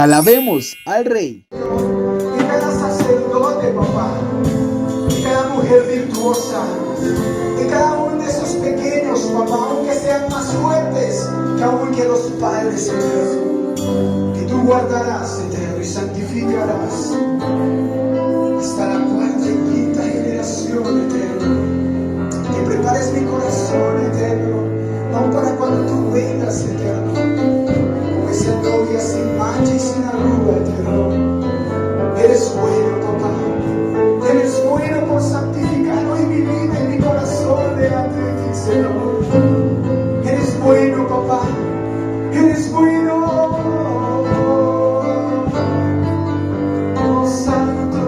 Alabemos al Rey. Y cada sacerdote, papá, y cada mujer virtuosa, y cada uno de esos pequeños, papá, aunque sean más fuertes que aún que los padres, Señor, que tú guardarás, Eterno, y santificarás hasta la cuarta y quinta generación, Eterno. Que prepares mi corazón, Eterno, aún para cuando tú vengas, Eterno, como esa novia sin mancha y sin arruga, Eterno. Eres bueno, papá. Eres bueno por santificar hoy mi vida y mi corazón delante de ti, Señor. Eres bueno, papá. Eres bueno. Oh, Santo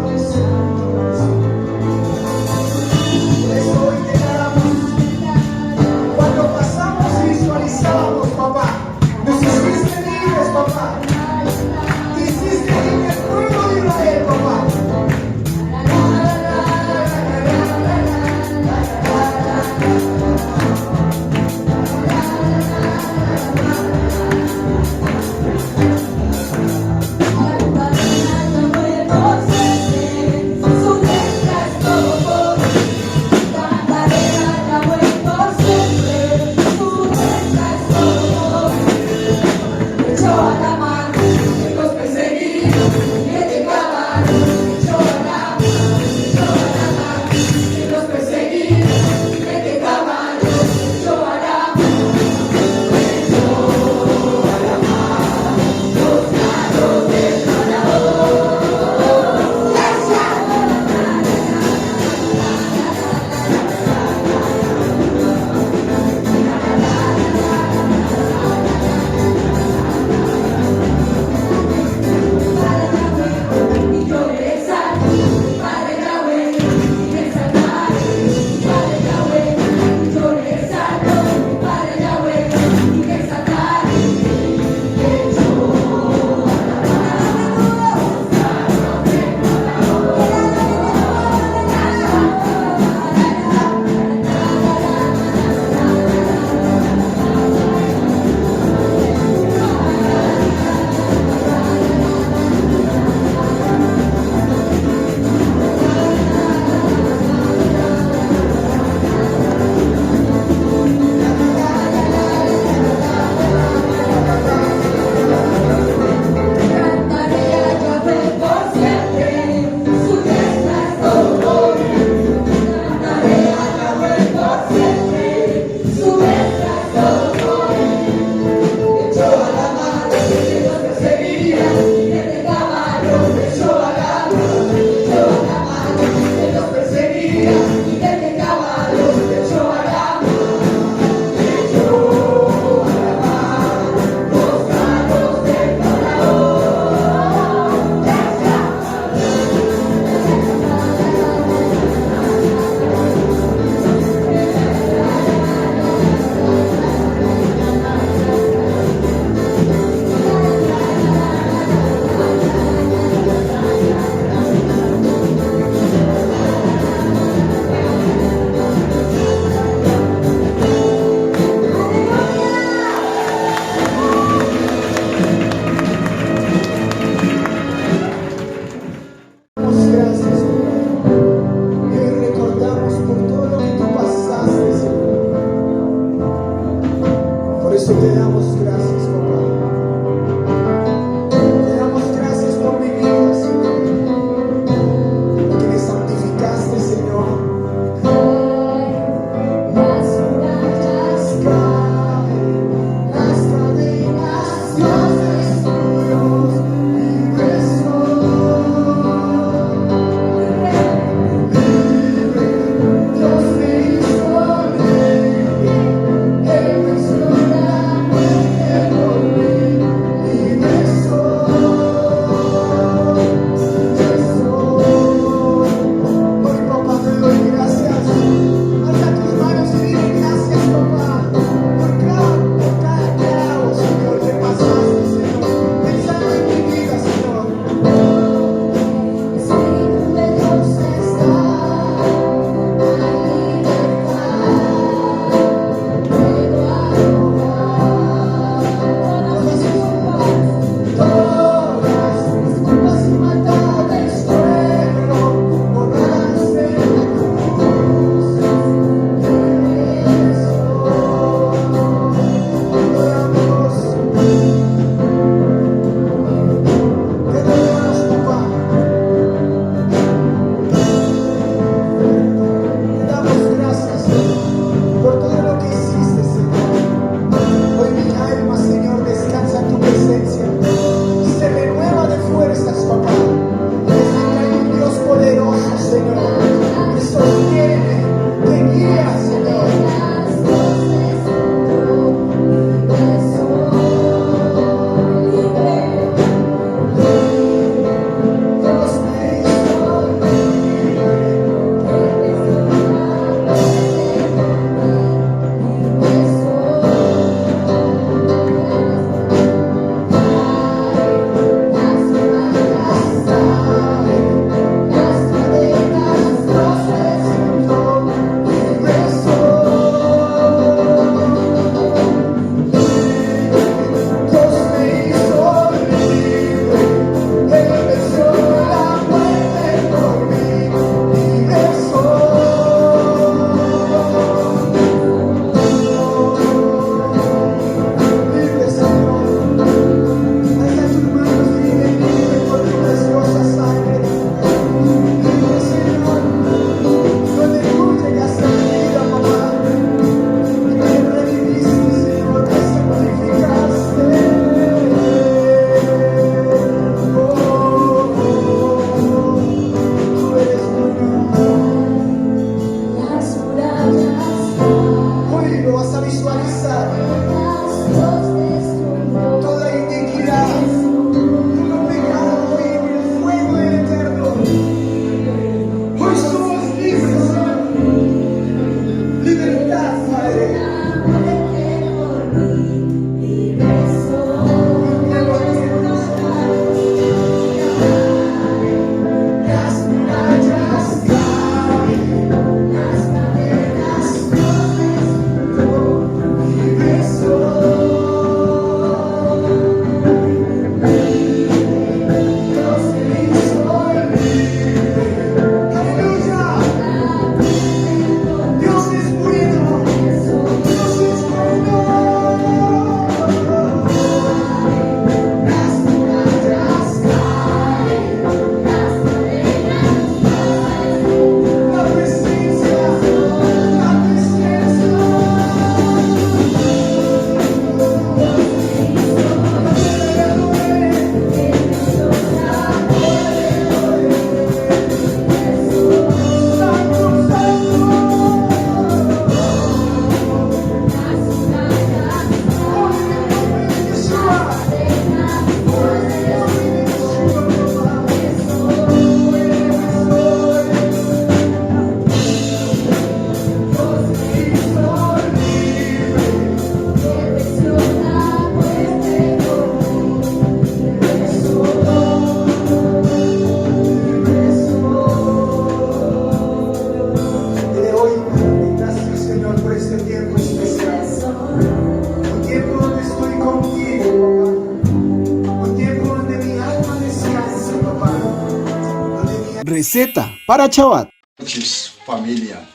Z para Chabat. Noches, familia.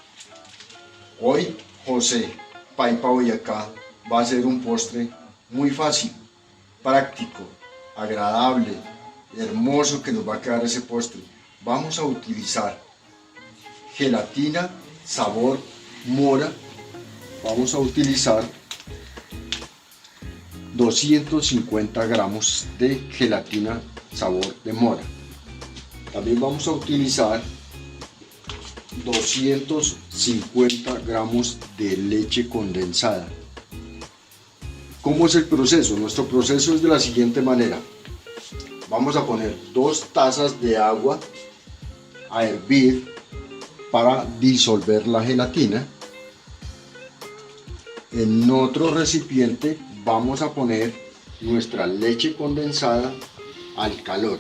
Hoy José Paipa Boyacá va a hacer un postre muy fácil, práctico, agradable, hermoso que nos va a quedar ese postre. Vamos a utilizar gelatina sabor mora. Vamos a utilizar 250 gramos de gelatina sabor de mora. También vamos a utilizar 250 gramos de leche condensada. ¿Cómo es el proceso? Nuestro proceso es de la siguiente manera. Vamos a poner 2 tazas de agua a hervir para disolver la gelatina. En otro recipiente vamos a poner nuestra leche condensada al calor.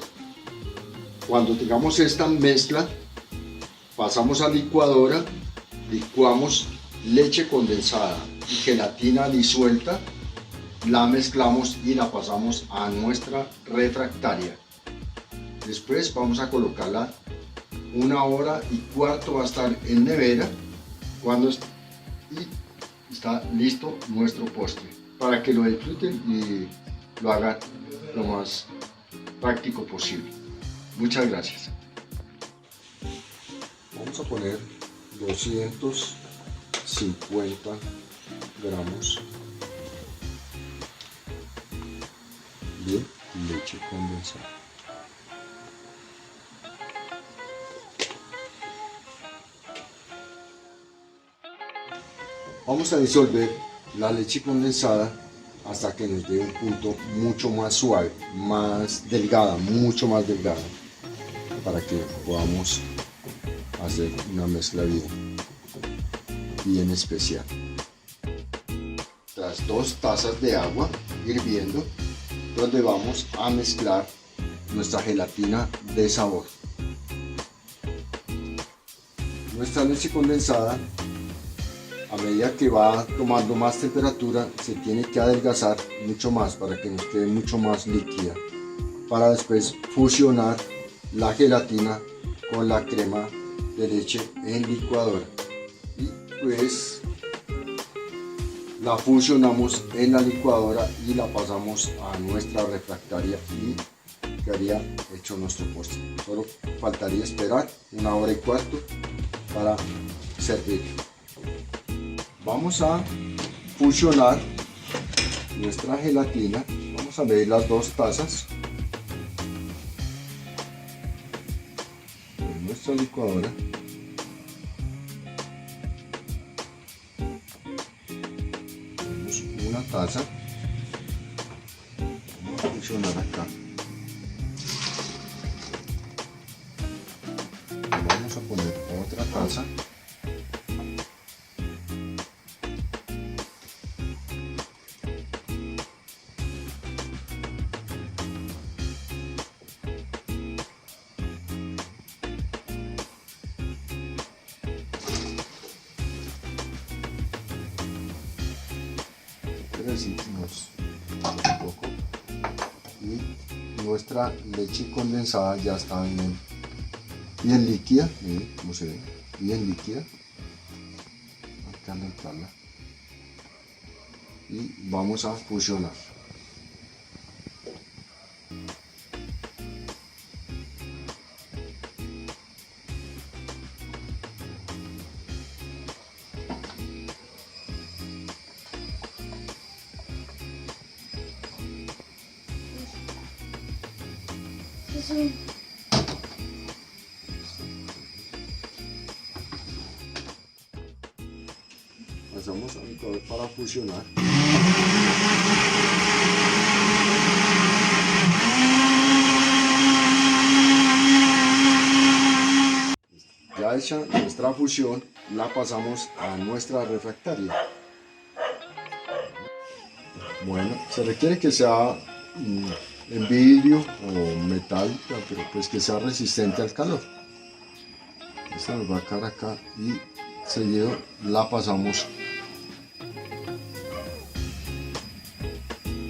Cuando tengamos esta mezcla, pasamos a licuadora, licuamos leche condensada y gelatina disuelta, la mezclamos y la pasamos a nuestra refractaria. Después vamos a colocarla 1 hora y cuarto, va a estar en nevera cuando está listo nuestro postre, para que lo disfruten y lo hagan lo más práctico posible. Muchas gracias. Vamos a poner 250 gramos de leche condensada. Vamos a disolver la leche condensada hasta que nos dé un punto mucho más suave, más delgada, mucho más delgada, para que podamos hacer una mezcla bien especial. Tras 2 tazas de agua hirviendo, donde vamos a mezclar nuestra gelatina de sabor. Nuestra leche condensada, a medida que va tomando más temperatura, se tiene que adelgazar mucho más para que nos quede mucho más líquida, para después fusionar la gelatina con la crema de leche en licuadora, y pues la fusionamos en la licuadora y la pasamos a nuestra refractaria y quedaría hecho nuestro postre. Solo faltaría esperar 1 hora y cuarto para servir. Vamos a fusionar nuestra gelatina. Vamos a medir las 2 tazas en nuestra licuadora. Tenemos 1 taza. Vamos a fusionar acá. Vamos a poner otra taza. Nos un poco, y nuestra leche condensada ya está bien líquida. Miren cómo se ve, bien líquida. Hay que calentarla y vamos a fusionar. Pasamos al licuador para fusionar. Ya hecha nuestra fusión, la pasamos a nuestra refractaria. Bueno, se requiere que sea en vidrio o metal, pero pues que sea resistente al calor. Esta nos va a quedar acá y seguido la pasamos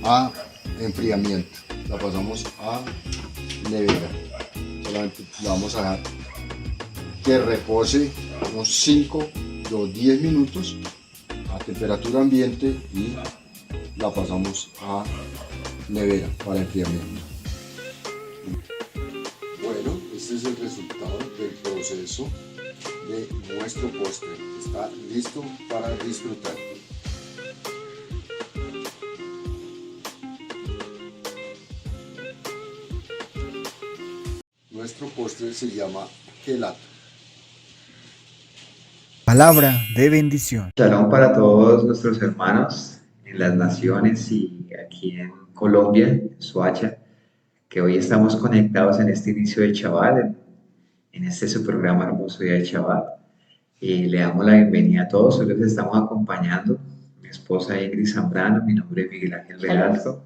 a enfriamiento, la pasamos a nevera. Solamente la vamos a dejar que repose unos 5 o 10 minutos a temperatura ambiente y la pasamos a nevera para enfriamiento. Bueno, este es el resultado del proceso de nuestro postre. Está listo para disfrutar. Nuestro postre se llama gelato. Palabra de bendición. Shalom para todos nuestros hermanos en las naciones y aquí en Colombia, en Soacha, que hoy estamos conectados en este inicio del Shabbat, en este su programa hermoso día del Shabbat. Le damos la bienvenida a todos, hoy les estamos acompañando, mi esposa Ingrid Zambrano, mi nombre es Miguel Ángel Velasco.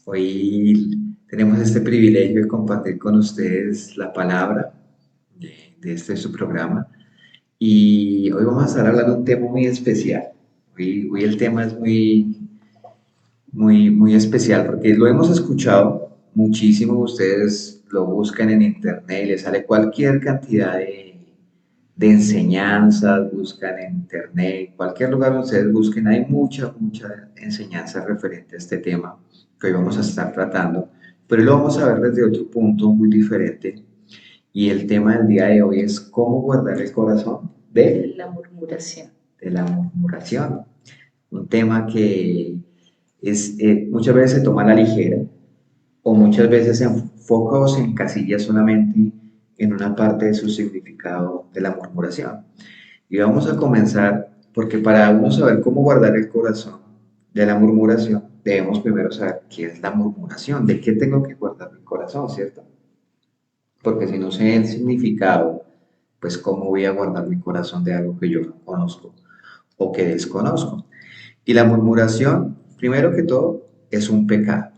Hoy tenemos este privilegio de compartir con ustedes la palabra de este su programa. Y hoy vamos a estar hablando de un tema muy especial. Hoy el tema es muy especial porque lo hemos escuchado muchísimo. Ustedes lo buscan en internet y les sale cualquier cantidad de enseñanzas, buscan en internet, cualquier lugar donde ustedes busquen, hay mucha enseñanza referente a este tema que hoy vamos a estar tratando. Pero lo vamos a ver desde otro punto muy diferente. Y el tema del día de hoy es cómo guardar el corazón de la murmuración. De la murmuración. Un tema que muchas veces se toma a la ligera o muchas veces se enfoca o se encasilla solamente en una parte de su significado de la murmuración. Y vamos a comenzar porque para uno saber cómo guardar el corazón de la murmuración, debemos primero saber qué es la murmuración, de qué tengo que guardar el corazón, ¿cierto? Porque si no sé el significado, pues cómo voy a guardar mi corazón de algo que yo no conozco o que desconozco. Y la murmuración, primero que todo, es un pecado,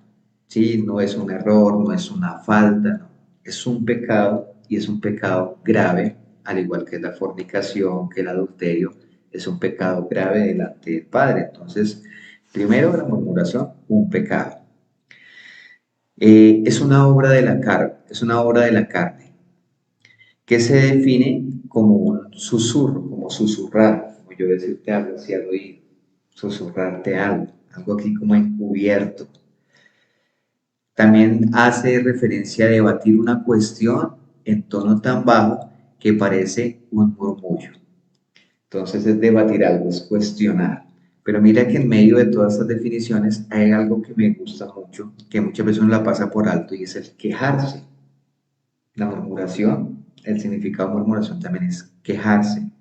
¿sí? No es un error, no es una falta, no. Es un pecado y es un pecado grave, al igual que la fornicación, que el adulterio, es un pecado grave delante del Padre. Entonces, primero la murmuración, un pecado. Es una obra de la carne, que se define como un susurro, como susurrar, como yo decirte algo así al oído, susurrarte algo aquí como encubierto. También hace referencia a debatir una cuestión en tono tan bajo que parece un murmullo. Entonces es debatir algo, es cuestionar. Pero mira que en medio de todas estas definiciones hay algo que me gusta mucho, que muchas veces uno la pasa por alto y es el quejarse. La murmuración, el significado de murmuración también es quejarse,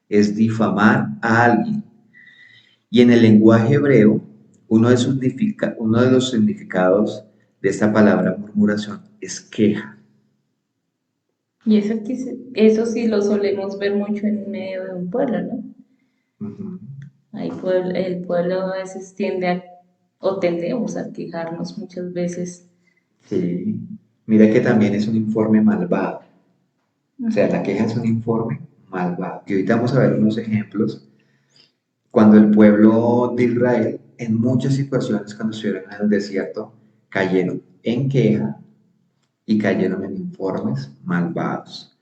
es difamar a alguien. Y en el lenguaje hebreo, uno de los significados de esta palabra murmuración es queja. Y eso sí lo solemos ver mucho en medio de un pueblo, ¿no? Uh-huh. El pueblo a veces tendemos a quejarnos muchas veces. Sí. Mira que también es un informe malvado. O sea, la queja es un informe malvado. Y ahorita vamos a ver unos ejemplos. Cuando el pueblo de Israel, en muchas situaciones, cuando estuvieron en el desierto, cayeron en queja y cayeron en informes malvados.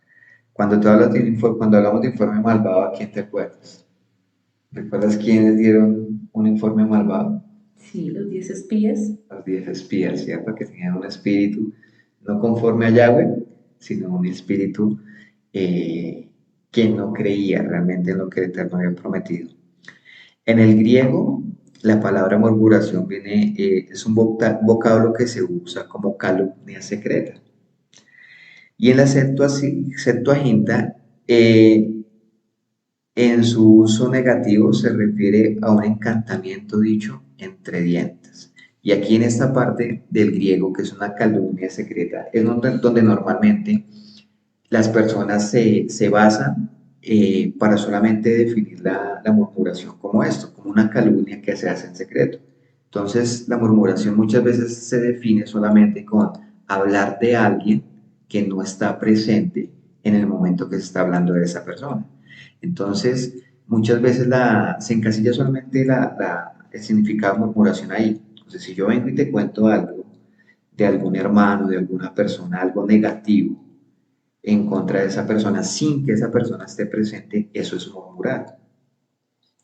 Cuando hablamos de informe malvado, ¿a quién te acuerdas? ¿Recuerdas quiénes dieron un informe malvado? Sí, los 10 espías. Los 10 espías, ¿cierto? Que tenían un espíritu no conforme a Yahweh, sino un espíritu que no creía realmente en lo que el Eterno había prometido. En el griego, la palabra murmuración es un vocablo que se usa como calumnia secreta. Y en la Septuaginta, en su uso negativo se refiere a un encantamiento dicho entre dientes. Y aquí en esta parte del griego, que es una calumnia secreta, es donde normalmente las personas se basan para solamente definir la murmuración como esto, como una calumnia que se hace en secreto. Entonces, la murmuración muchas veces se define solamente con hablar de alguien que no está presente en el momento que se está hablando de esa persona. Entonces, muchas veces se encasilla solamente el significado de murmuración ahí. Entonces, si yo vengo y te cuento algo de algún hermano, de alguna persona, algo negativo, en contra de esa persona sin que esa persona esté presente, eso es murmurar.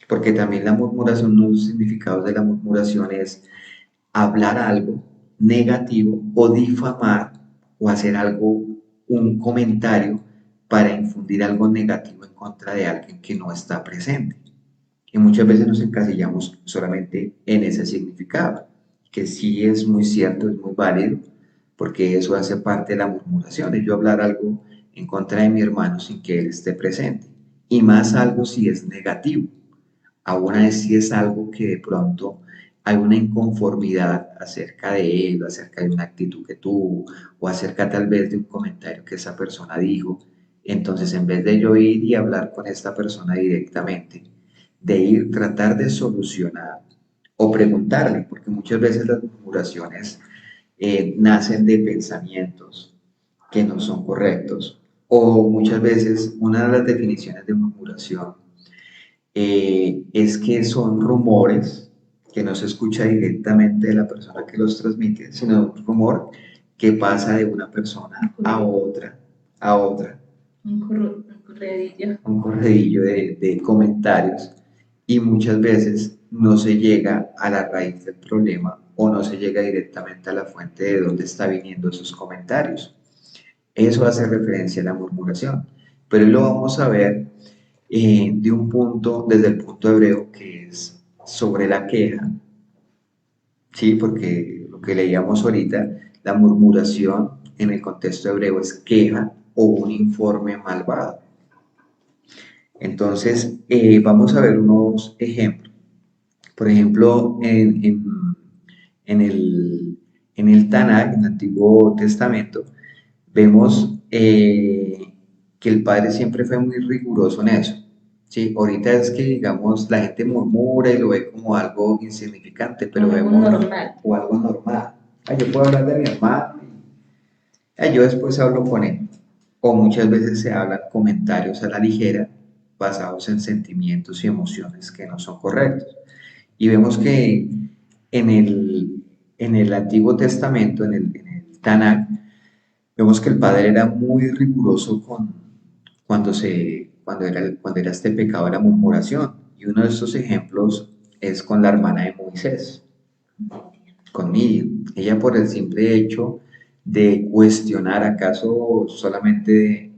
Porque también la murmuración, uno de los significados de la murmuración es hablar algo negativo o difamar o hacer algo, un comentario para infundir algo negativo en contra de alguien que no está presente. Y muchas veces nos encasillamos solamente en ese significado, que sí es muy cierto, es muy válido, porque eso hace parte de la murmuración, es yo hablar algo en contra de mi hermano sin que él esté presente, y más algo si es negativo, aún así es algo que de pronto hay una inconformidad acerca de él, acerca de una actitud que tuvo, o acerca tal vez de un comentario que esa persona dijo. Entonces, en vez de yo ir y hablar con esta persona directamente, de ir, tratar de solucionar o preguntarle, porque muchas veces las murmuraciones nacen de pensamientos que no son correctos, o muchas veces una de las definiciones de murmuración es que son rumores que no se escucha directamente de la persona que los transmite, sino un rumor que pasa de una persona a otra, Un corredillo. un corredillo de comentarios y muchas veces no se llega a la raíz del problema o no se llega directamente a la fuente de donde está viniendo esos comentarios. Eso hace referencia a la murmuración, pero lo vamos a ver de un punto, desde el punto hebreo, que es sobre la queja, ¿sí? Porque lo que leíamos ahorita, la murmuración en el contexto hebreo es queja o un informe malvado. Entonces, vamos a ver unos ejemplos. Por ejemplo, en el Tanakh, en el Antiguo Testamento, vemos que el Padre siempre fue muy riguroso en eso. ¿Sí? Ahorita es que, digamos, la gente murmura y lo ve como algo insignificante, pero Algo vemos, normal. o algo normal. Ah, yo puedo hablar de mi hermano, yo después hablo con él. O muchas veces se hablan comentarios a la ligera basados en sentimientos y emociones que no son correctos. Y vemos que en el Antiguo Testamento, en el Tanakh, vemos que el padre era muy riguroso cuando era este pecado de la murmuración. Y uno de estos ejemplos es con la hermana de Moisés, con Miriam. Ella, por el simple hecho de cuestionar, ¿acaso solamente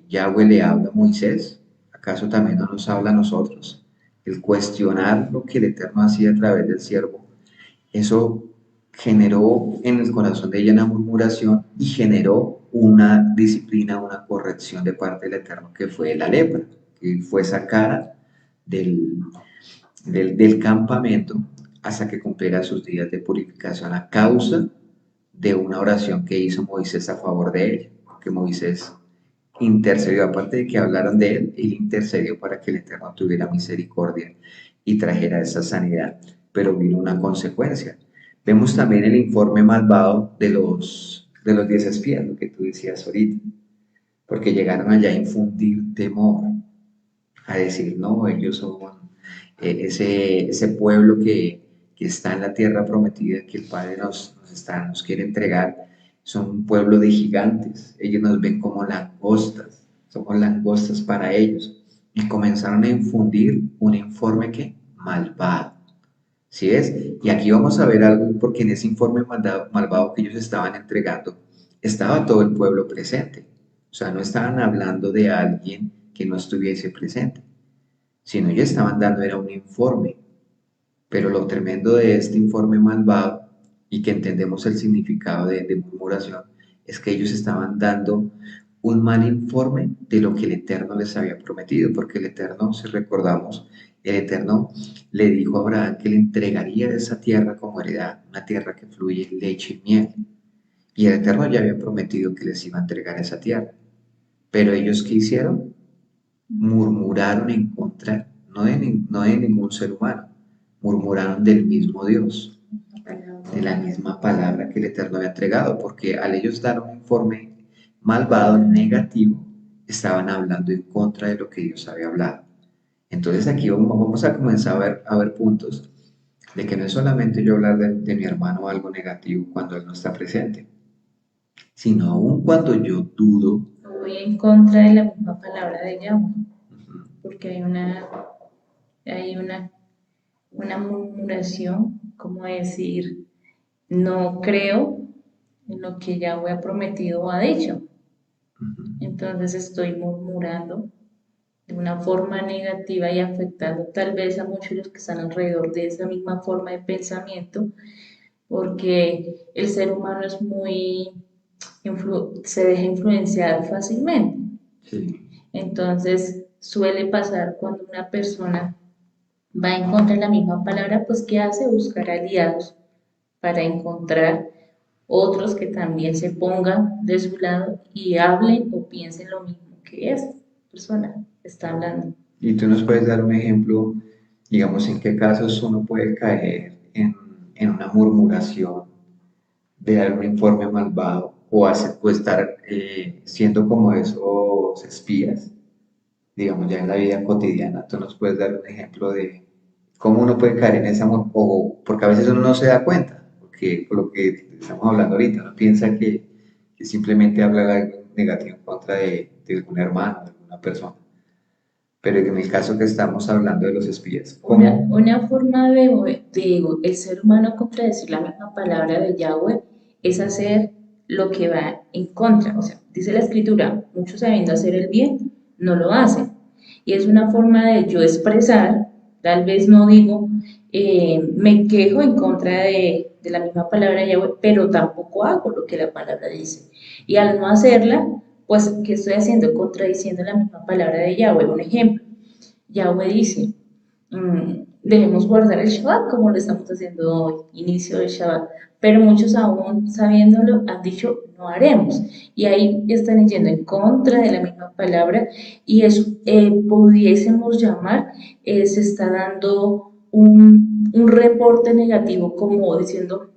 Yahweh le habla a Moisés? ¿Acaso también no nos habla a nosotros? El cuestionar lo que el Eterno hacía a través del siervo, eso generó en el corazón de ella una murmuración y generó una disciplina, una corrección de parte del Eterno, que fue la lepra, que fue sacada del campamento hasta que cumpliera sus días de purificación a causa de una oración que hizo Moisés a favor de ella, porque Moisés intercedió, aparte de que hablaran de él intercedió para que el Eterno tuviera misericordia y trajera esa sanidad, pero vino una consecuencia. Vemos también el informe malvado de los 10 espías, lo que tú decías ahorita, porque llegaron allá a infundir temor, a decir, no, ellos son ese pueblo que está en la tierra prometida, que el Padre nos quiere entregar, son un pueblo de gigantes, ellos nos ven como langostas, somos langostas para ellos, y comenzaron a infundir un informe que malvado. ¿Sí ves? Y aquí vamos a ver algo, porque en ese informe malvado que ellos estaban entregando, estaba todo el pueblo presente. O sea, no estaban hablando de alguien que no estuviese presente, sino ellos estaban dando era un informe. Pero lo tremendo de este informe malvado, y que entendemos el significado de murmuración, es que ellos estaban dando un mal informe de lo que el Eterno les había prometido, porque el Eterno, si recordamos, el Eterno le dijo a Abraham que le entregaría esa tierra como heredad, una tierra que fluye leche y miel. Y el Eterno ya había prometido que les iba a entregar esa tierra. Pero ellos, ¿qué hicieron? Murmuraron en contra, no de ningún ser humano, murmuraron del mismo Dios, de la misma palabra que el Eterno había entregado, porque al ellos dar un informe malvado, negativo, estaban hablando en contra de lo que Dios había hablado. Entonces aquí vamos a comenzar a ver puntos de que no es solamente yo hablar de mi hermano algo negativo cuando él no está presente, sino aún cuando yo dudo voy en contra de la misma palabra de Yahweh, porque hay una murmuración, como decir, no creo en lo que Yahweh ha prometido o ha dicho. Entonces estoy murmurando de una forma negativa y afectando tal vez a muchos de los que están alrededor de esa misma forma de pensamiento, porque el ser humano es se deja influenciar fácilmente. Sí. Entonces suele pasar cuando una persona va en contra de la misma palabra, pues ¿qué hace? Buscar aliados para encontrar otros que también se pongan de su lado y hablen o piensen lo mismo que esa persona está hablando. Y tú nos puedes dar un ejemplo, digamos, en qué casos uno puede caer en una murmuración de algún informe malvado o estar siendo como esos espías, digamos, ya en la vida cotidiana. Tú nos puedes dar un ejemplo de cómo uno puede caer en esa, o porque a veces uno no se da cuenta, porque por lo que estamos hablando ahorita, uno piensa que simplemente habla algo negativo en contra de algún hermano, de alguna persona. Pero en el caso que estamos hablando de los espías, ¿cómo? Una forma de el ser humano contradecir la misma palabra de Yahweh es hacer lo que va en contra. O sea, dice la escritura, muchos sabiendo hacer el bien, no lo hacen. Y es una forma de yo expresar, tal vez no digo, me quejo en contra de la misma palabra de Yahweh, pero tampoco hago lo que la palabra dice. Y al no hacerla, pues, ¿qué estoy haciendo? Contradiciendo la misma palabra de Yahweh. Un ejemplo. Yahweh dice, debemos guardar el Shabbat como lo estamos haciendo hoy, inicio del Shabbat, pero muchos aún sabiéndolo han dicho no haremos y ahí están yendo en contra de la misma palabra y eso pudiésemos llamar, se está dando un reporte negativo como diciendo,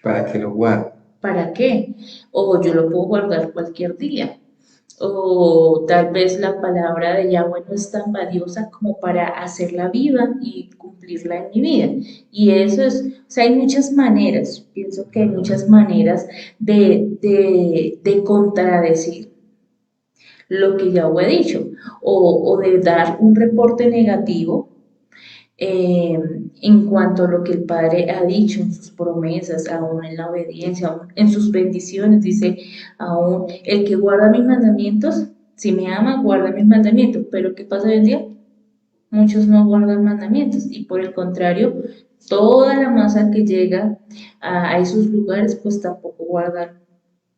Para que lo guarde. ¿para qué? O yo lo puedo guardar cualquier día o tal vez la palabra de Yahweh no es tan valiosa como para hacerla viva y cumplirla en mi vida. Y eso es, o sea, hay muchas maneras, pienso que hay muchas maneras de contradecir lo que Yahweh ha dicho o de dar un reporte negativo eh, en cuanto a lo que el Padre ha dicho en sus promesas, aún en la obediencia, aún en sus bendiciones, dice, aún el que guarda mis mandamientos, si me ama, guarda mis mandamientos, pero ¿qué pasa hoy en día? Muchos no guardan mandamientos y por el contrario, toda la masa que llega a esos lugares, pues tampoco guardan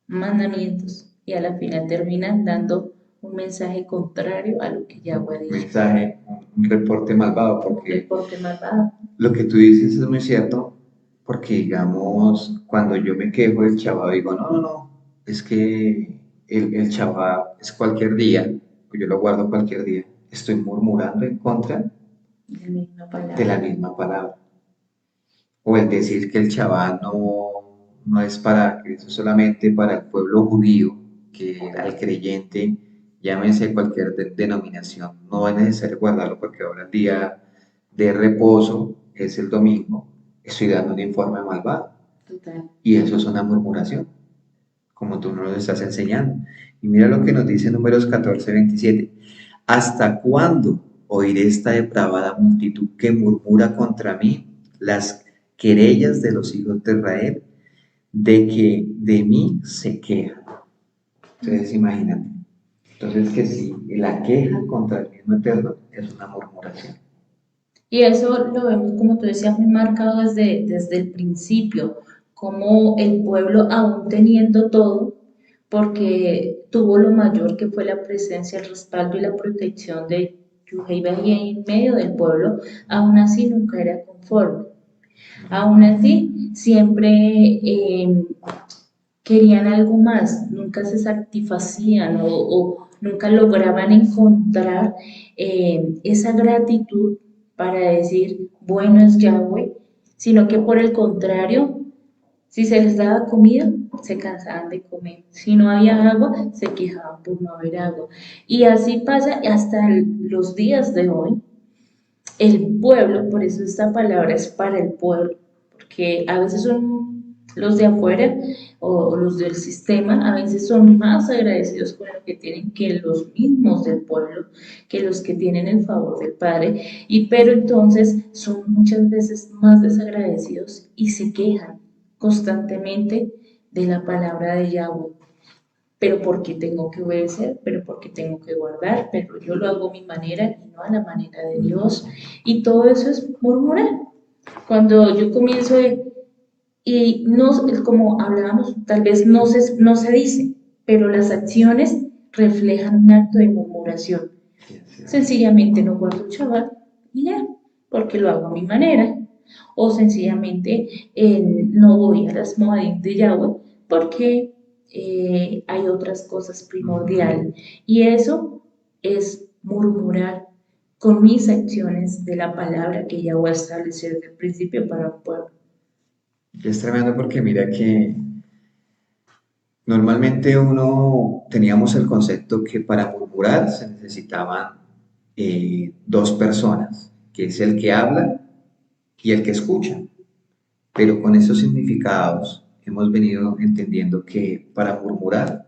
mandamientos y a la final terminan dando un mensaje contrario a lo que Yahweh ha Un dicho, mensaje, un reporte malvado, un porque reporte malvado. lo que tú dices es muy cierto, porque digamos, cuando yo me quejo del Shabbat, digo, no, no, no, es que el Shabbat es cualquier día, pues yo lo guardo cualquier día, estoy murmurando en contra La misma de la palabra. misma palabra. O el decir que el Shabbat no es para, que eso es solamente para el pueblo judío, que al creyente, llámese cualquier denominación, no es necesario guardarlo porque ahora el día de reposo es el domingo, estoy dando un informe malvado. Total. Y eso es una murmuración, como tú nos lo estás enseñando. Y mira lo que nos dice Números 14:27. ¿Hasta cuándo oiré esta depravada multitud que murmura contra mí las querellas de los hijos de Israel, de que de mí se quejan? Entonces, imagínate. Entonces, que si la queja contra el mismo Eterno es una murmuración. Y eso lo vemos, como tú decías, muy marcado desde el principio, como el pueblo, aún teniendo todo, porque tuvo lo mayor que fue la presencia, el respaldo y la protección de Yuhei en medio del pueblo, aún así nunca era conforme. Aún así, siempre querían algo más, nunca se satisfacían o nunca lograban encontrar esa gratitud para decir, bueno es Yahweh, sino que por el contrario, si se les daba comida, se cansaban de comer. Si no había agua, se quejaban por no haber agua. Y así pasa hasta los días de hoy. El pueblo, por eso esta palabra es para el pueblo, porque a veces Los de afuera o los del sistema a veces son más agradecidos con lo que tienen que los mismos del pueblo, que los que tienen el favor del Padre, y pero entonces son muchas veces más desagradecidos y se quejan constantemente de la palabra de Yahweh. Pero porque tengo que obedecer, pero porque tengo que guardar, pero yo lo hago a mi manera y no a la manera de Dios. Y todo eso es murmurar. Cuando yo comienzo y no, como hablábamos, tal vez no se dice, pero las acciones reflejan un acto de murmuración. Sencillamente no guardo el Shabbat y ya, porque lo hago a mi manera. O sencillamente no voy a las moadim de Yahweh porque hay otras cosas primordiales. Y eso es murmurar con mis acciones de la palabra que Yahweh estableció desde el principio para un pueblo. Y es tremendo porque mira que normalmente uno teníamos el concepto que para murmurar se necesitaban dos personas, que es el que habla y el que escucha. Pero con esos significados hemos venido entendiendo que para murmurar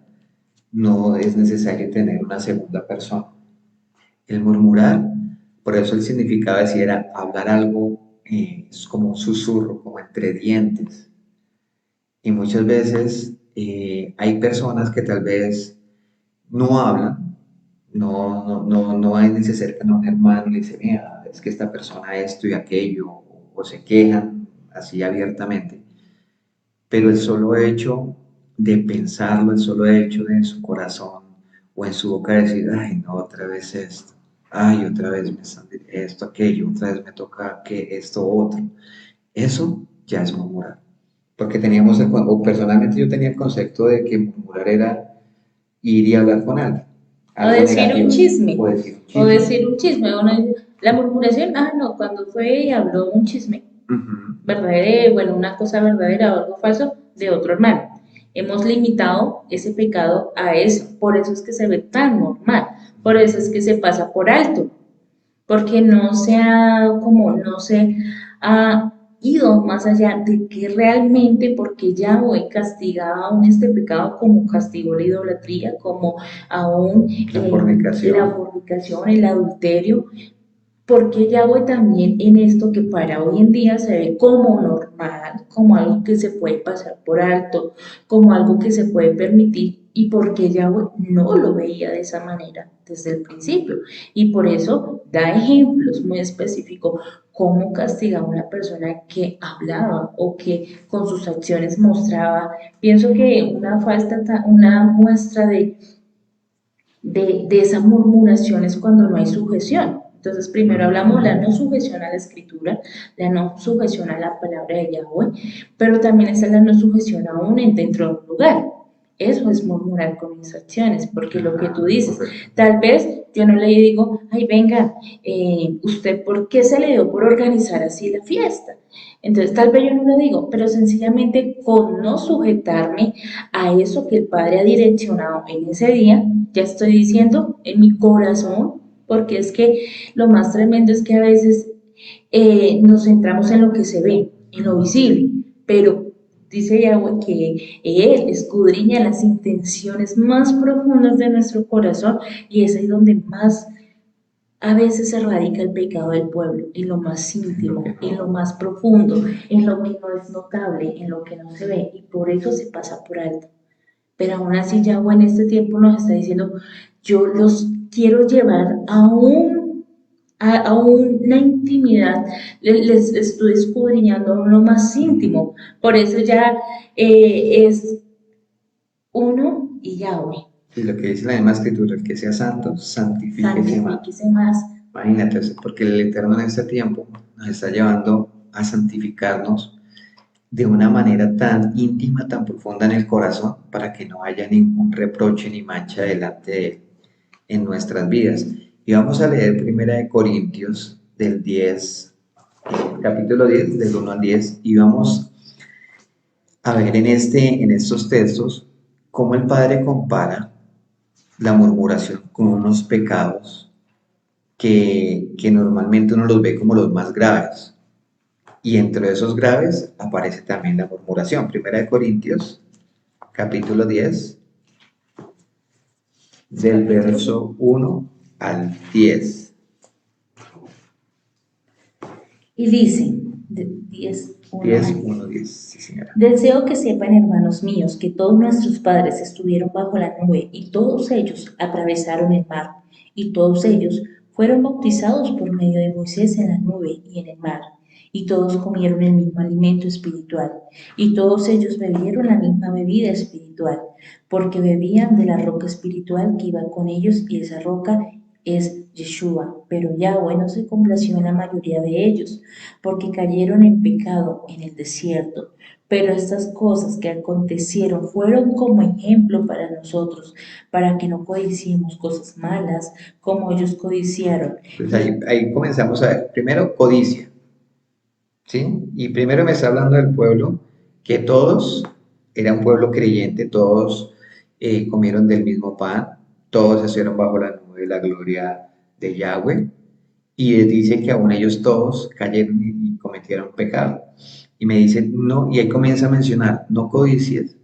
no es necesario tener una segunda persona. El murmurar, por eso el significado así era hablar algo, es como un susurro, como entre dientes. Y muchas veces hay personas que tal vez no hablan, no hay ni se acercan a un hermano y le dicen, mira, es que esta persona esto y aquello, o se quejan así abiertamente. Pero el solo hecho de pensarlo, el solo hecho de en su corazón o en su boca decir, ay, no, otra vez esto, ay, otra vez me están esto, aquello, otra vez me toca que esto, otro, eso ya es murmurar. Porque teníamos, o personalmente yo tenía el concepto de que murmurar era ir y hablar con alguien, O algo decir un negativo, chisme, o decir un o chisme. decir un chisme. La murmuración, no, cuando fue y habló un chisme, Ujú. verdadero, bueno, una cosa verdadera o algo falso de otro hermano. Hemos limitado ese pecado a eso, por eso es que se ve tan normal, por eso es que se pasa por alto, porque no se ha, como no se ha ido más allá de que realmente, porque Yahweh castigaba aún este pecado como castigó la idolatría, como aún La fornicación. la fornicación, el adulterio, porque Yahweh también en esto que para hoy en día se ve como normal, como algo que se puede pasar por alto, como algo que se puede permitir, y porque Yahweh no lo veía de esa manera desde el principio. Y por eso da ejemplos muy específicos cómo castigaba a una persona que hablaba o que con sus acciones mostraba. Pienso que una muestra de esa murmuración es cuando no hay sujeción. Entonces, primero hablamos de la no sujeción a la escritura, la no sujeción a la palabra de Yahweh, pero también está la no sujeción aún dentro de un lugar. Eso es murmurar con mis acciones, porque lo que tú dices, tal vez yo no le digo, ay, venga, ¿usted por qué se le dio por organizar así la fiesta? Entonces, tal vez yo no lo digo, pero sencillamente con no sujetarme a eso que el Padre ha direccionado en ese día, ya estoy diciendo en mi corazón, porque es que lo más tremendo es que a veces nos centramos en lo que se ve, en lo visible, pero dice Yahweh que Él escudriña las intenciones más profundas de nuestro corazón y es ahí donde más a veces se radica el pecado del pueblo, en lo más íntimo, en lo más profundo, en lo que no es notable, en lo que no se ve, y por eso se pasa por alto. Pero aún así Yahweh en este tiempo nos está diciendo, yo los quiero llevar a una intimidad, les estoy escudriñando lo más íntimo. Por eso ya es uno y Yahweh. Y lo que dice la misma escritura, el que sea santo, santifíquese más. Santifíquese más. Imagínate, porque el Eterno en este tiempo nos está llevando a santificarnos de una manera tan íntima, tan profunda en el corazón, para que no haya ningún reproche ni mancha delante de Él en nuestras vidas. Y vamos a leer Primera de Corintios del 10, capítulo 10, del 1 al 10, y vamos a ver en estos textos cómo el Padre compara la murmuración con unos pecados que normalmente uno los ve como los más graves. Y entre esos graves aparece también la murmuración. Primera de Corintios, capítulo 10, del verso 1 al 10. Y dice, 10, 10, 1, 10, sí señora. Deseo que sepan, hermanos míos, que todos nuestros padres estuvieron bajo la nube y todos ellos atravesaron el mar y todos ellos fueron bautizados por medio de Moisés en la nube y en el mar y todos comieron el mismo alimento espiritual y todos ellos bebieron la misma bebida espiritual porque bebían de la roca espiritual que iba con ellos y esa roca es Yeshua, pero Yahweh no se complació en la mayoría de ellos, porque cayeron en pecado en el desierto. Pero estas cosas que acontecieron fueron como ejemplo para nosotros, para que no codiciemos cosas malas como ellos codiciaron. Pues ahí comenzamos a ver. Primero, codicia, ¿sí? Y primero me está hablando del pueblo, que todos, era un pueblo creyente, todos comieron del mismo pan, todos estuvieron bajo la nube de la gloria de Yahweh, y dice que aún ellos todos cayeron y cometieron pecado. Y me dice, no, y ahí comienza a mencionar, no codicies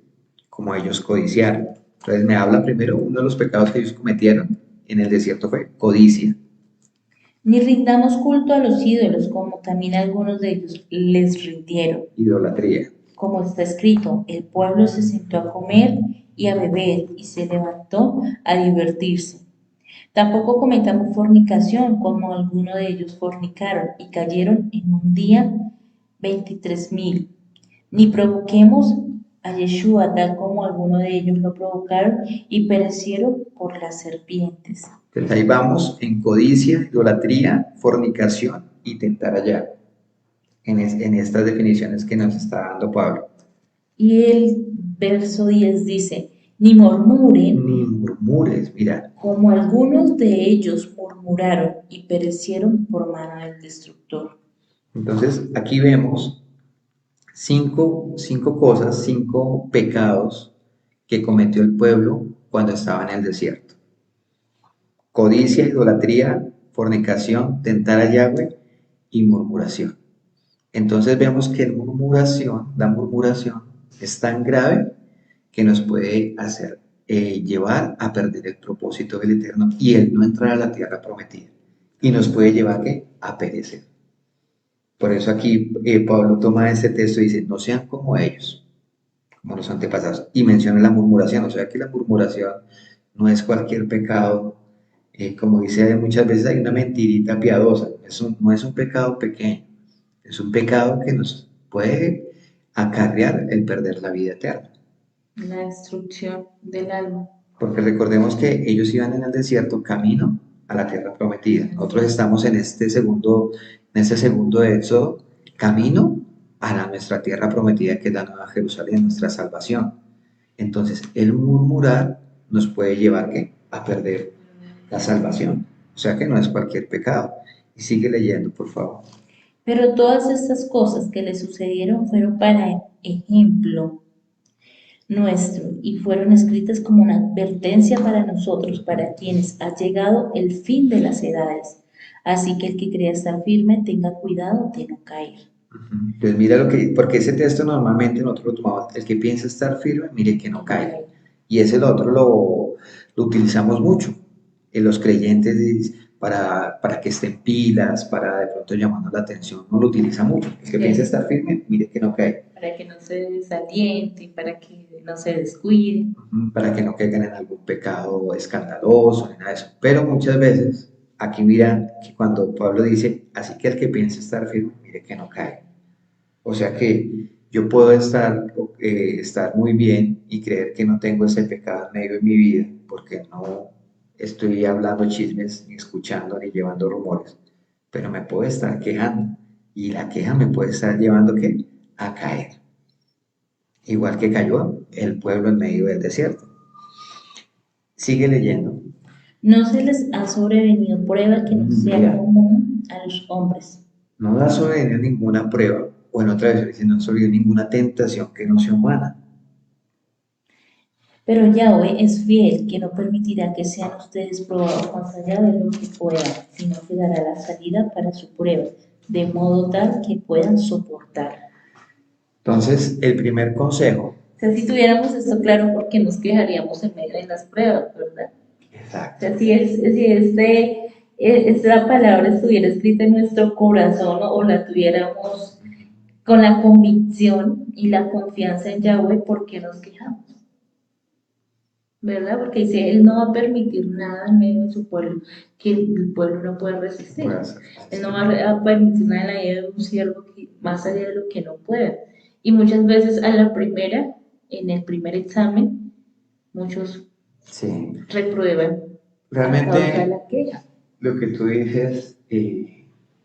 como ellos codiciaron. Entonces me habla primero, uno de los pecados que ellos cometieron en el desierto fue codicia. Ni rindamos culto a los ídolos, como también algunos de ellos les rindieron. Idolatría. Como está escrito, el pueblo se sentó a comer y a beber y se levantó a divertirse. Tampoco cometamos fornicación, como algunos de ellos fornicaron y cayeron en un día 23,000. Ni provoquemos a Yeshua tal como algunos de ellos lo provocaron y perecieron por las serpientes. Entonces ahí vamos en codicia, idolatría, fornicación y tentar allá, en estas definiciones que nos está dando Pablo. Y el verso 10 dice, ni murmuren, Ni murmures, mira, como algunos de ellos murmuraron y perecieron por mano del destructor. entonces aquí vemos cinco cosas, 5 pecados que cometió el pueblo cuando estaba en el desierto. Codicia, idolatría, fornicación, tentar a Yahweh y murmuración. Entonces vemos que la murmuración es tan grave que nos puede hacer llevar a perder el propósito del Eterno y el no entrar a la tierra prometida. Y nos puede llevar ¿qué? A perecer. Por eso aquí Pablo toma este texto y dice, no sean como ellos, como los antepasados. Y menciona la murmuración, o sea que la murmuración no es cualquier pecado. Como dice muchas veces, hay una mentirita piadosa. No es un pecado pequeño, es un pecado que nos puede acarrear el perder la vida eterna. La destrucción del alma. Porque recordemos que ellos iban en el desierto camino a la tierra prometida. Nosotros estamos en este segundo éxodo, camino a nuestra tierra prometida, que es la Nueva Jerusalén, nuestra salvación. Entonces, el murmurar nos puede llevar ¿qué? A perder la salvación. O sea que no es cualquier pecado. Y sigue leyendo, por favor. Pero todas estas cosas que le sucedieron fueron para ejemplo nuestro y fueron escritas como una advertencia para nosotros, para quienes ha llegado el fin de las edades. Así que el que crea estar firme tenga cuidado de no caer. Entonces mira porque ese texto normalmente nosotros lo tomamos, el que piensa estar firme, mire que no caiga. Y ese otro lo utilizamos mucho en los creyentes para que estén pilas, para de pronto llamando la atención, no lo utiliza mucho. El que piensa estar firme, mire que no caiga. Para que no se desaliente, para que no se descuide. Para que no caigan en algún pecado escandaloso, ni nada de eso. Pero muchas veces, aquí mira que cuando Pablo dice, así que el que piensa estar firme, mire que no cae. O sea que yo puedo estar muy bien y creer que no tengo ese pecado en medio de mi vida, porque no estoy hablando chismes, ni escuchando, ni llevando rumores, pero me puedo estar quejando, y la queja me puede estar llevando ¿qué? A caer. Igual que cayó el pueblo en medio del desierto. Sigue leyendo. No se les ha sobrevenido prueba que no sea común a los hombres. No da sobrevenido ninguna prueba, o en otra vez dice, no ha sobrevenido ninguna tentación que no sea humana. Pero Yahweh es fiel, que no permitirá que sean ustedes probados más allá de lo que puedan, sino que dará la salida para su prueba, de modo tal que puedan soportar. Entonces, el primer consejo, O sea, si tuviéramos esto claro, ¿por qué nos quejaríamos en medio de las pruebas, verdad? O exacto, sea, esta palabra estuviera escrita en nuestro corazón o la tuviéramos con la convicción y la confianza en Yahweh, ¿por qué nos quejamos? ¿Verdad? Porque dice, Él no va a permitir nada en medio de su pueblo que el pueblo no pueda resistir. puede hacer. Él no va a permitir nada en la vida de un siervo más allá de lo que no pueda. Y muchas veces a la primera, en el primer examen, muchos Sí, reprueban a causa de realmente la queja. lo que tú dices,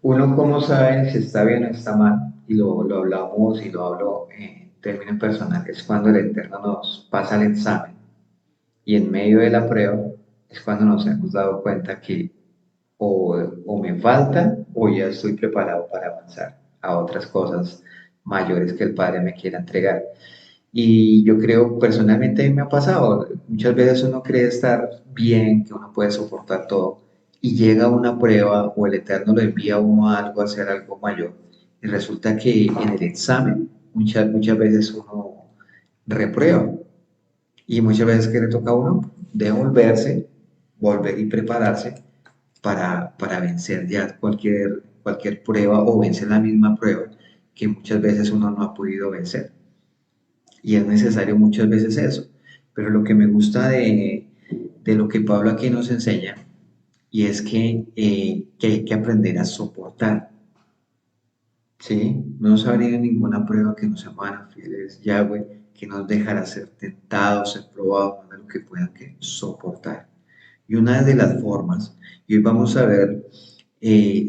uno cómo sabe si está bien o está mal, y lo hablamos y lo hablo en términos personales, cuando el Eterno nos pasa el examen y en medio de la prueba es cuando nos hemos dado cuenta que o me falta o ya estoy preparado para avanzar a otras cosas mayores que el Padre me quiera entregar. Y yo creo, personalmente a mí me ha pasado, muchas veces uno cree estar bien, que uno puede soportar todo, y llega una prueba o el Eterno lo envía a uno a algo, a hacer algo mayor, y resulta que en el examen muchas veces uno reprueba, y muchas veces que le toca a uno devolverse, volver y prepararse para vencer ya cualquier prueba o vencer la misma prueba que muchas veces uno no ha podido vencer. Y es necesario muchas veces eso. Pero lo que me gusta de lo que Pablo aquí nos enseña, y es que hay que aprender a soportar. ¿Sí? No nos ha venido ninguna prueba que nos sea fieles, Yahweh, que nos dejará ser tentados, ser probados, más de lo que puedan que soportar. Y una de las formas, y hoy vamos a ver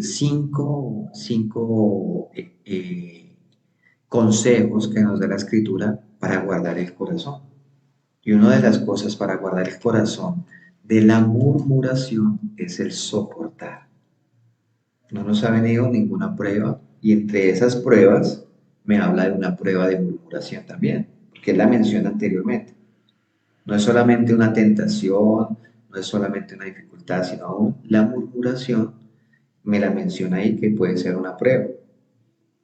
cinco consejos que nos da la Escritura para guardar el corazón. Y una de las cosas para guardar el corazón de la murmuración es el soportar. No nos ha venido ninguna prueba y entre esas pruebas me habla de una prueba de murmuración también, porque él la menciona anteriormente. No es solamente una tentación, no es solamente una dificultad, sino aún la murmuración me la menciona ahí que puede ser una prueba.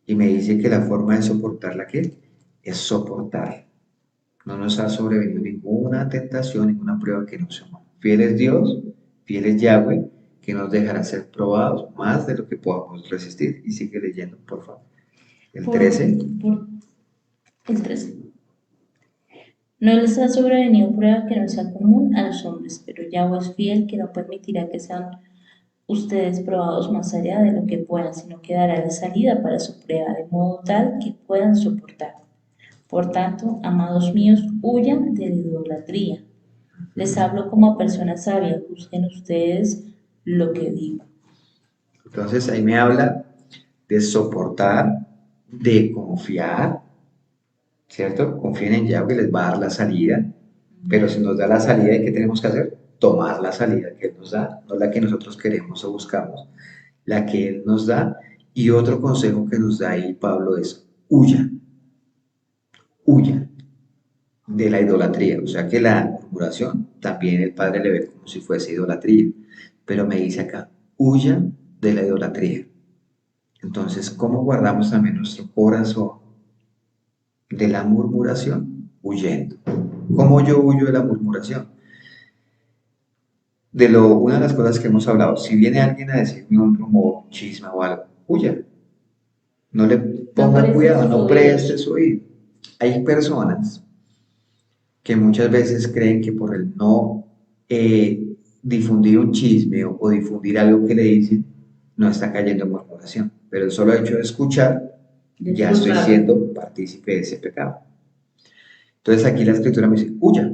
Y me dice que la forma de soportarla ¿qué? Es soportar. No nos ha sobrevenido ninguna tentación, ninguna prueba que no sea humana. Fiel es Dios, fiel es Yahweh, que nos dejará ser probados más de lo que podamos resistir. Y sigue leyendo, por favor. El 13. El 13. No les ha sobrevenido prueba que no sea común a los hombres, pero Yahweh es fiel, que no permitirá que sean ustedes probados más allá de lo que puedan, sino que dará la salida para su prueba, de modo tal que puedan soportar. Por tanto, amados míos, huyan de la idolatría. Les hablo como a personas sabias, juzguen ustedes lo que digo. Entonces ahí me habla de soportar, de confiar, ¿cierto? Confíen en Yahweh, les va a dar la salida, pero si nos da la salida, ¿y qué tenemos que hacer? Tomar la salida que Él nos da, no la que nosotros queremos o buscamos, la que Él nos da. Y otro consejo que nos da ahí Pablo es huyan, huyan de la idolatría. O sea que la murmuración también el Padre le ve como si fuese idolatría, pero me dice acá, huyan de la idolatría. Entonces, ¿cómo guardamos también nuestro corazón de la murmuración? Huyendo. ¿Cómo yo huyo de la murmuración? Una de las cosas que hemos hablado, si viene alguien a decirme un rumor, un chisme o algo, huya. No le ponga cuidado, no preste su oído. Hay personas que muchas veces creen que por el no difundir un chisme o difundir algo que le dicen, no está cayendo en murmuración. Pero el solo hecho de escuchar, ya estoy siendo partícipe de ese pecado. Entonces aquí la escritura me dice, huya.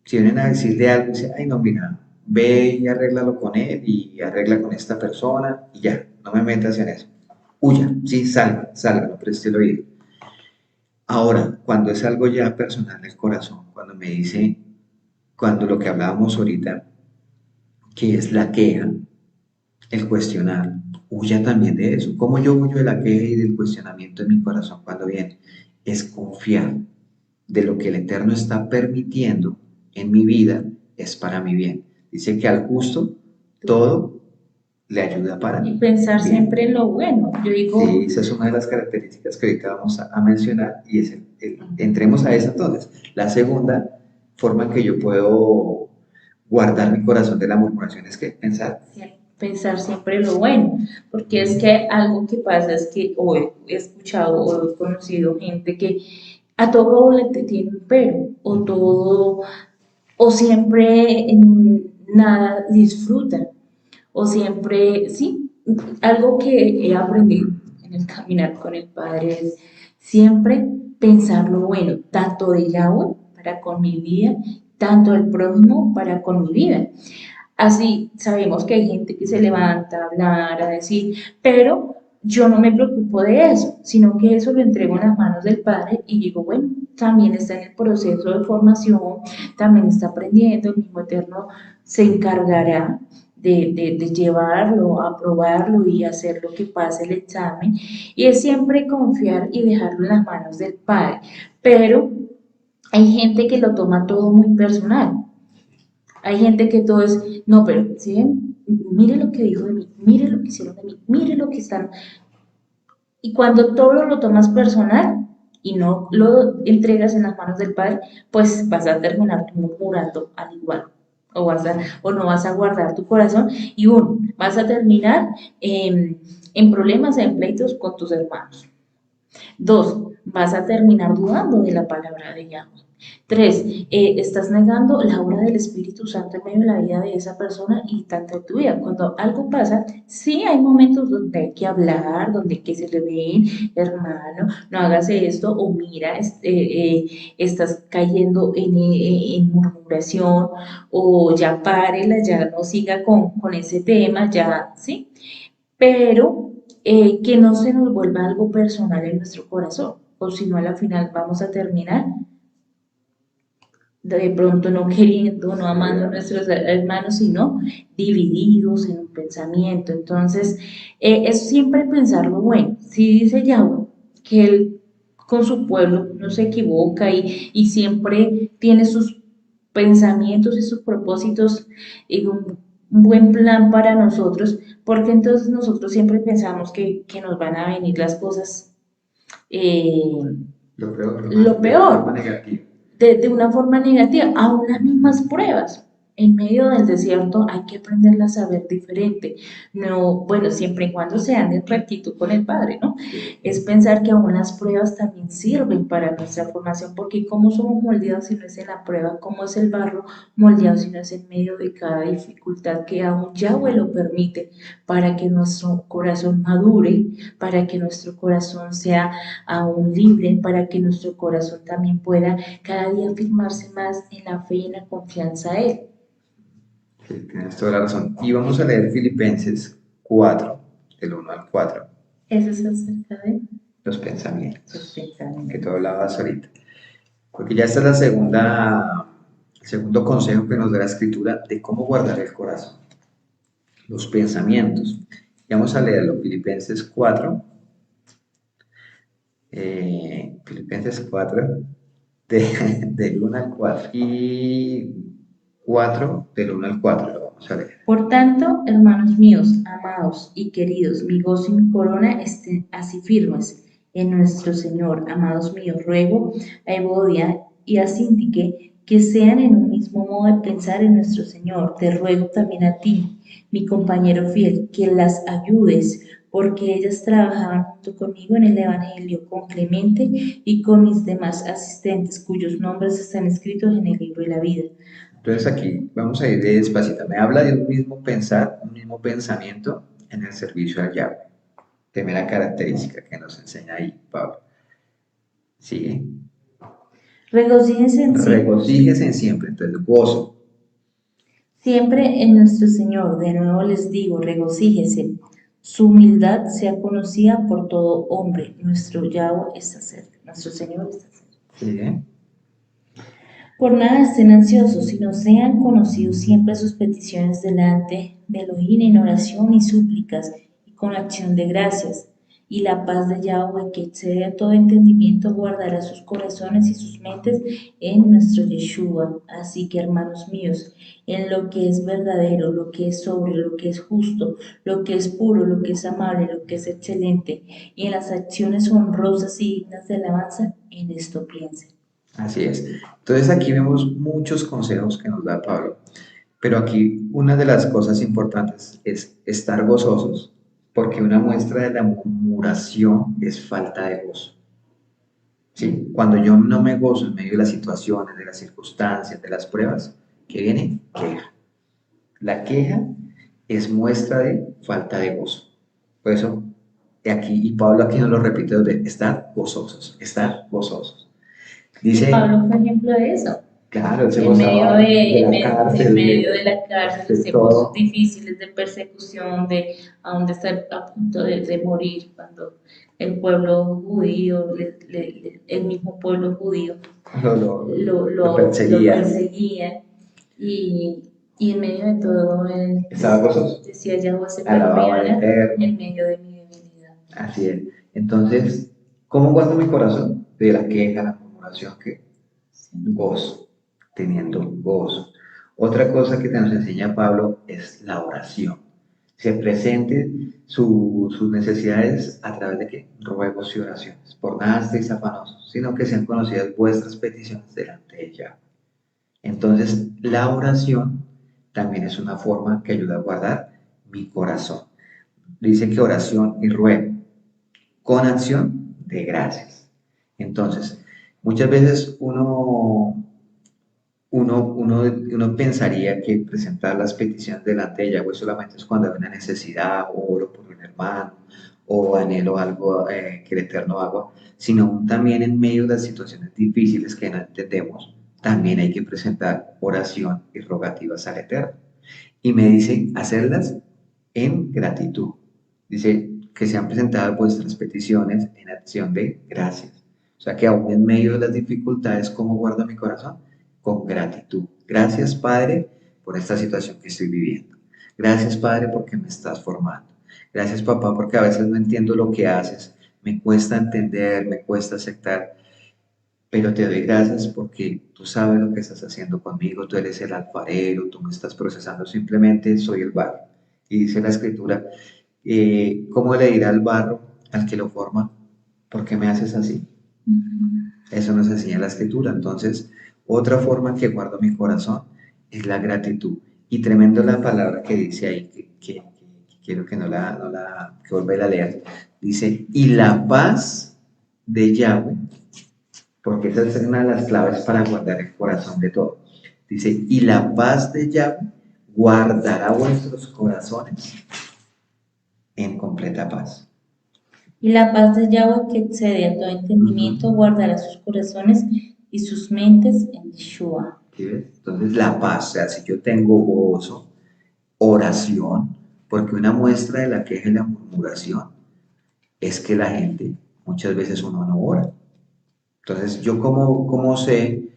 Si vienen a decirle algo, dice, ay no, mira, ve y arréglalo con él y arregla con esta persona y ya, no me metas en eso. Huya, sí, salga, no preste el oído. Ahora, cuando es algo ya personal del corazón, cuando me dice, cuando lo que hablábamos ahorita, que es la queja, el cuestionar, huya también de eso. ¿Cómo yo huyo de la queja y del cuestionamiento en mi corazón cuando viene? Es confiar de lo que el Eterno está permitiendo en mi vida es para mi bien. Dice que al justo todo le ayuda para Y pensar bien. siempre en lo bueno. Yo digo, Sí, esa es una de las características que ahorita vamos a mencionar y es entremos a esa entonces. La segunda forma en que yo puedo guardar mi corazón de la murmuración es que pensar. pensar siempre en lo bueno, porque es que algo que pasa es que o he escuchado o he conocido gente que a todo le tiene un pero, o todo, o siempre nada disfruta, o siempre, sí, algo que he aprendido en el caminar con el Padre es siempre pensar lo bueno, tanto de Yahweh para con mi vida, tanto del prójimo para con mi vida. Así sabemos que hay gente que se levanta a hablar, a decir, pero yo no me preocupo de eso, sino que eso lo entrego en las manos del Padre y digo, bueno, también está en el proceso de formación, también está aprendiendo, el mismo Eterno se encargará de llevarlo, aprobarlo y hacer lo que pase el examen. Y es siempre confiar y dejarlo en las manos del Padre. Pero hay gente que lo toma todo muy personal. Hay gente que todo es, no, pero, ¿sí ven? Mire lo que dijo de mí, mire lo que hicieron de mí, mire lo que están. Y cuando todo lo tomas personal y no lo entregas en las manos del Padre, pues vas a terminar murmurando al igual. O no vas a guardar tu corazón y uno, vas a terminar en problemas, en pleitos con tus hermanos. Dos, vas a terminar dudando de la palabra de Yahweh. Tres, estás negando la obra del Espíritu Santo en medio de la vida de esa persona y tanto en tu vida. Cuando algo pasa, sí hay momentos donde hay que hablar, donde hay que se le ven, hermano, no hagas esto, o mira, estás cayendo en murmuración, o ya párela, ya no siga con ese tema, ya, ¿sí? Pero que no se nos vuelva algo personal en nuestro corazón, o si no, a la final vamos a terminar de pronto no queriendo, no amando a nuestros hermanos, sino divididos en un pensamiento. Entonces, es siempre pensar lo bueno. Si dice Yahweh que Él con su pueblo no se equivoca y siempre tiene sus pensamientos y sus propósitos y un buen plan para nosotros, porque entonces nosotros siempre pensamos que nos van a venir las cosas eh, lo De una peor forma negativa. de una forma negativa, aún las mismas pruebas. En medio del desierto hay que aprenderlas a ver diferente. No, bueno, siempre y cuando se ande en rectitud con el Padre, ¿no? Es pensar que aún las pruebas también sirven para nuestra formación, porque cómo somos moldeados si no es en la prueba, cómo es el barro moldeado si no es en medio de cada dificultad que aún Yahweh lo permite para que nuestro corazón madure, para que nuestro corazón sea aún libre, para que nuestro corazón también pueda cada día afirmarse más en la fe y en la confianza a Él. Sí, tienes toda la razón. Y vamos a leer Filipenses 4, del 1 al 4, Eso es acerca de los los pensamientos, que pensamientos. tú hablabas ahorita. Porque ya esta es el segundo consejo que nos da la Escritura de cómo guardar el corazón, los pensamientos. Y vamos a leerlo, Filipenses 4, Filipenses 4, del 1 al 4. Y 4, del 1 al 4, lo vamos a leer. Por tanto, hermanos míos, amados y queridos, mi gozo y mi corona estén así firmes en nuestro Señor. Amados míos, ruego a Evodia y a Síntique que sean en un mismo modo de pensar en nuestro Señor. Te ruego también a ti, mi compañero fiel, que las ayudes, porque ellas trabajaban junto conmigo en el Evangelio, con Clemente y con mis demás asistentes, cuyos nombres están escritos en el libro de la vida. Entonces aquí vamos a ir despacito. Me habla de un mismo pensar, un mismo pensamiento en el servicio al Yahweh. Primera característica que nos enseña ahí Pablo. Sigue. Regocíjense en Regocíjese siempre, entonces gozo. siempre en nuestro Señor. De nuevo les digo, regocíjese. Su humildad sea conocida por todo hombre. Nuestro Yahweh está cerca. Nuestro Señor está cerca. Sigue. Por nada estén ansiosos, sino sean conocidos siempre sus peticiones delante de Elohim en oración y súplicas y con acción de gracias. Y la paz de Yahweh, que excede a todo entendimiento, guardará sus corazones y sus mentes en nuestro Yeshua. Así que, hermanos míos, en lo que es verdadero, lo que es sobrio, lo que es justo, lo que es puro, lo que es amable, lo que es excelente, y en las acciones honrosas y dignas de alabanza, en esto piensen. Así es. Entonces aquí vemos muchos consejos que nos da Pablo, pero aquí una de las cosas importantes es estar gozosos, porque una muestra de la murmuración es falta de gozo. ¿Sí? Cuando yo no me gozo en medio de las situaciones, de las circunstancias, de las pruebas, ¿qué viene? Queja. La queja es muestra de falta de gozo. Por eso, aquí, y Pablo aquí nos lo repite, de estar gozosos, estar gozosos. Y Dice, Pablo fue ejemplo de eso. claro, él se En medio gozaba de la en cárcel, medio de la cárcel, de de tiempos todo. difíciles de persecución, de aún de estar a punto de morir, cuando el pueblo judío, el mismo pueblo judío Lo lo perseguía. perseguía, y, y en medio de todo él Estaba gozoso. decía: Yahweh se Alababa al gloriara Eterno. en medio de mi debilidad. Así es. Entonces, ¿cómo guardo mi corazón? De la queja, la murmuración, que gozo, teniendo gozo. Otra cosa que nos enseña Pablo es la oración. Se presente sus necesidades a través de ¿qué? Ruegos y oraciones. Por nada estéis afanosos, sino que sean conocidas vuestras peticiones delante de ella. Entonces, la oración también es una forma que ayuda a guardar mi corazón. Dice que oración y ruego con acción de gracias. Entonces, muchas veces uno pensaría que presentar las peticiones delante de Yahweh solamente es cuando hay una necesidad, o oro por un hermano, o anhelo algo que el Eterno haga, sino también en medio de las situaciones difíciles que no entendemos, también hay que presentar oración y rogativas al Eterno. Y me dice hacerlas en gratitud. Dice que sean presentadas vuestras peticiones en acción de gracias. O sea que aún en medio de las dificultades, ¿cómo guardo mi corazón? Con gratitud. Gracias, Padre, por esta situación que estoy viviendo. Gracias, Padre, porque me estás formando. Gracias, papá, porque a veces no entiendo lo que haces. Me cuesta entender, me cuesta aceptar, pero te doy gracias porque tú sabes lo que estás haciendo conmigo. Tú eres el alfarero, tú me estás procesando. Simplemente soy el barro. Y dice la escritura, ¿cómo le dirá al barro al que lo forma? ¿Por qué me haces así? Eso nos enseña la escritura. Entonces, otra forma que guardo mi corazón es la gratitud. Y tremendo la palabra que dice ahí, que quiero que que vuelva y la leas. Dice, y la paz de Yahweh, porque esa es una de las claves para guardar el corazón de todo. Dice, y la paz de Yahweh guardará vuestros corazones en completa paz. Y la paz de Yahweh, que excede a todo entendimiento, guardará sus corazones y sus mentes en Yeshua. ¿Sí ves? Entonces la paz, o sea, si yo tengo gozo, oración, porque una muestra de la queja y la murmuración es que la gente, muchas veces uno no ora. Entonces, yo cómo sé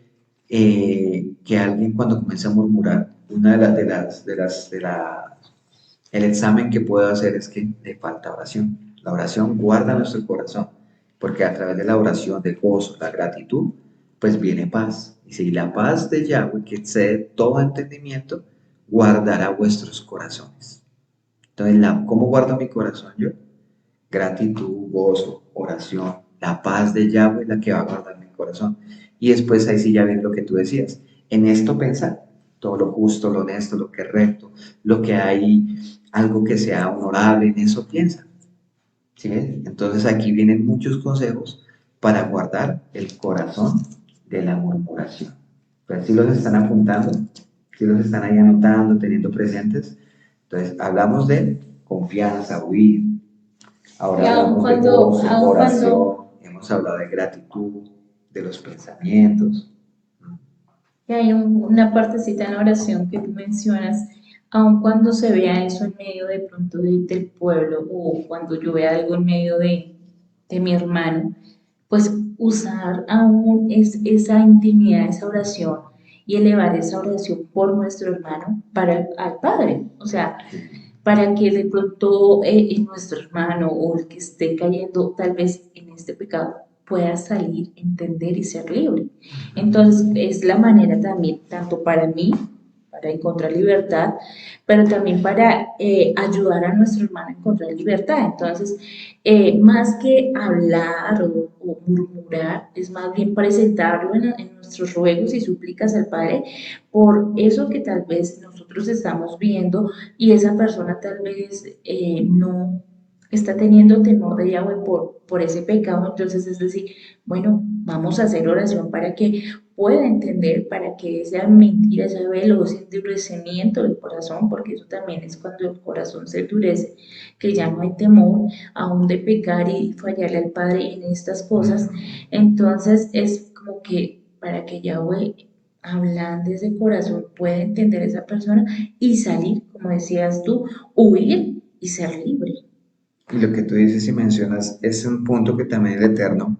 que alguien cuando comienza a murmurar, una el examen que puedo hacer es que le falta oración. La oración guarda nuestro corazón, porque a través de la oración, del gozo, la gratitud, pues viene paz. Dice, y la paz de Yahweh, que excede todo entendimiento, guardará vuestros corazones. Entonces, ¿cómo guardo mi corazón yo? Gratitud, gozo, oración, la paz de Yahweh, la que va a guardar mi corazón. Y después ahí sí ya ven lo que tú decías. En esto pensar, todo lo justo, lo honesto, lo que es recto, lo que hay, algo que sea honorable, en eso piensa. ¿Sí ves? Entonces aquí vienen muchos consejos para guardar el corazón de la murmuración. Pues si los están apuntando, si los están ahí anotando, teniendo presentes. Entonces hablamos de confianza, huir. Ahora hablamos de gozo, oración, hemos hablado de gratitud, de los pensamientos. Y hay una partecita en la oración que tú mencionas, aun cuando se vea eso en medio de pronto del pueblo, o cuando yo vea algo en medio de mi hermano, pues usar aún esa intimidad, esa oración, y elevar esa oración por nuestro hermano al Padre. O sea, para que de pronto nuestro hermano o el que esté cayendo tal vez en este pecado pueda salir, entender y ser libre. Entonces es la manera también, tanto para mí, para encontrar libertad, pero también para ayudar a nuestro hermano a encontrar libertad. Entonces, más que hablar o murmurar, es más bien presentarlo en nuestros ruegos y súplicas al Padre por eso que tal vez nosotros estamos viendo y esa persona tal vez no está teniendo temor de Yahweh por ese pecado. Entonces, es decir, bueno, vamos a hacer oración para que pueda entender, para que esa mentira, ese velo, ese endurecimiento del corazón, porque eso también es cuando el corazón se endurece, que ya no hay temor aún de pecar y fallarle al Padre en estas cosas. Entonces es como que para que Yahweh hablando de ese corazón pueda entender a esa persona y salir, como decías tú, huir y ser libre. Y lo que tú dices y mencionas es un punto que también el Eterno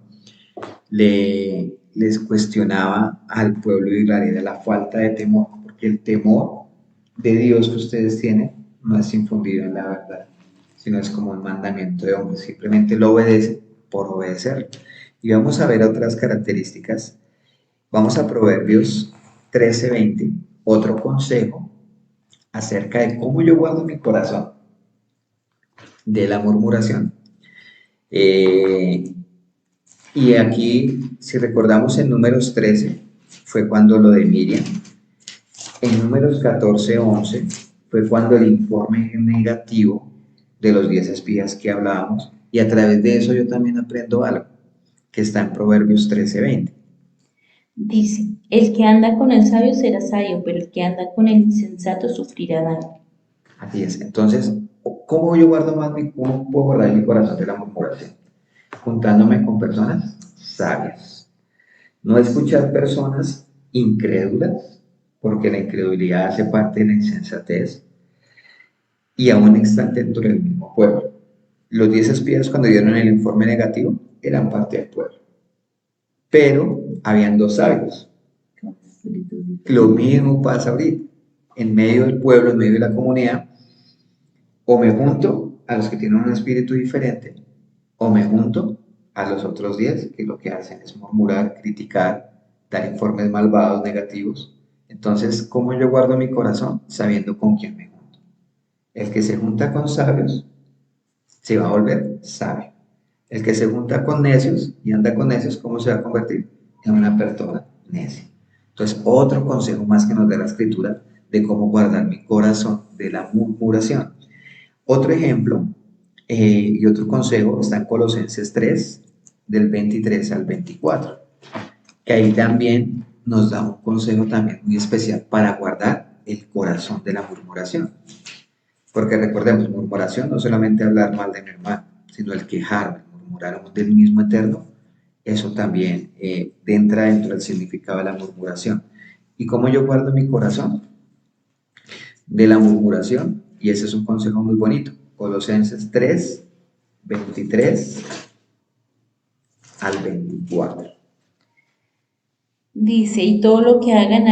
les cuestionaba al pueblo de Israel, era la falta de temor, porque el temor de Dios que ustedes tienen no es infundido en la verdad, sino es como un mandamiento de hombres, simplemente lo obedece por obedecer. Y vamos a ver otras características. Vamos a Proverbios 13:20, otro consejo acerca de cómo yo guardo mi corazón de la murmuración. Y aquí, si recordamos en Números 13, fue cuando lo de Miriam. En Números 14:11 fue cuando el informe negativo de los 10 espías que hablábamos. Y a través de eso yo también aprendo algo, que está en Proverbios 13:20. Dice, el que anda con el sabio será sabio, pero el que anda con el insensato sufrirá daño. Así es. Entonces, ¿cómo yo guardo cómo puedo guardar mi corazón de la murmuración? Juntándome con personas sabias. No escuchar personas incrédulas, porque la incredulidad hace parte de la insensatez, y aún están dentro del mismo pueblo. Los 10 espías, cuando dieron el informe negativo, eran parte del pueblo. Pero habían dos sabios. Lo mismo pasa ahorita. En medio del pueblo, en medio de la comunidad, o me junto a los que tienen un espíritu diferente, o me junto a los otros 10 que lo que hacen es murmurar, criticar, dar informes malvados, negativos. Entonces, ¿cómo yo guardo mi corazón? Sabiendo con quién me junto. El que se junta con sabios se va a volver sabio. El que se junta con necios y anda con necios, ¿cómo se va a convertir? En una persona necia. Entonces, otro consejo más que nos da la Escritura de cómo guardar mi corazón de la murmuración. Otro ejemplo y otro consejo está en Colosenses 3, del 23 al 24, que ahí también nos da un consejo también muy especial para guardar el corazón de la murmuración. Porque recordemos, murmuración no solamente hablar mal de mi hermano, sino el quejarme, murmurar del mismo Eterno, eso también entra dentro del significado de la murmuración. ¿Y cómo yo guardo mi corazón de la murmuración? Y ese es un consejo muy bonito. Colosenses 3, 23 al 24. Dice, y todo lo que hagan,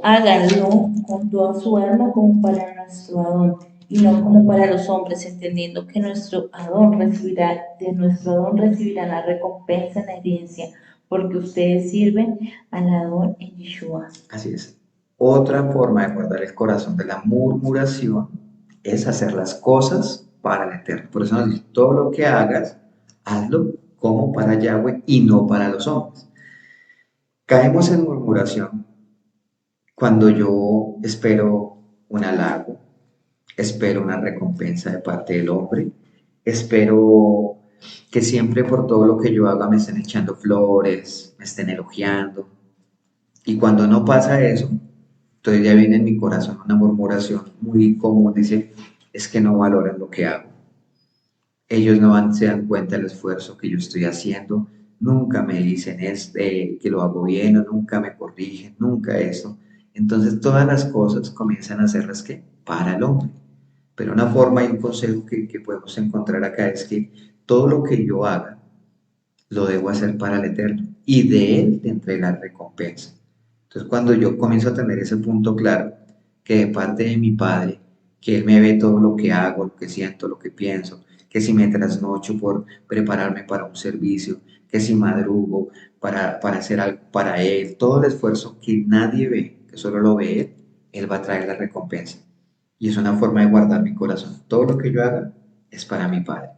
háganlo con toda su alma como para nuestro Adón, y no como para los hombres, entendiendo que de nuestro Adón recibirán la recompensa en la herencia, porque ustedes sirven al Adón en Yeshua. Así es. Otra forma de guardar el corazón de la murmuración es hacer las cosas para el Eterno. Por eso nos dice, todo lo que hagas, hazlo como para Yahweh y no para los hombres. Caemos en murmuración cuando yo espero un halago, espero una recompensa de parte del hombre, espero que siempre por todo lo que yo haga me estén echando flores, me estén elogiando. Y cuando no pasa eso, entonces ya viene en mi corazón una murmuración muy común, dice, es que no valoran lo que hago. Ellos no se dan cuenta del esfuerzo que yo estoy haciendo, nunca me dicen que lo hago bien o nunca me corrigen, nunca eso. Entonces todas las cosas comienzan a hacerlas que para el hombre. Pero una forma y un consejo que podemos encontrar acá es que todo lo que yo haga lo debo hacer para el Eterno y de Él tendré la recompensa. Entonces cuando yo comienzo a tener ese punto claro, que de parte de mi Padre que Él me ve todo lo que hago, lo que siento, lo que pienso, que si me trasnocho por prepararme para un servicio, que si madrugo para hacer algo para Él, todo el esfuerzo que nadie ve, que solo lo ve Él, Él va a traer la recompensa. Y es una forma de guardar mi corazón. Todo lo que yo haga es para mi Padre,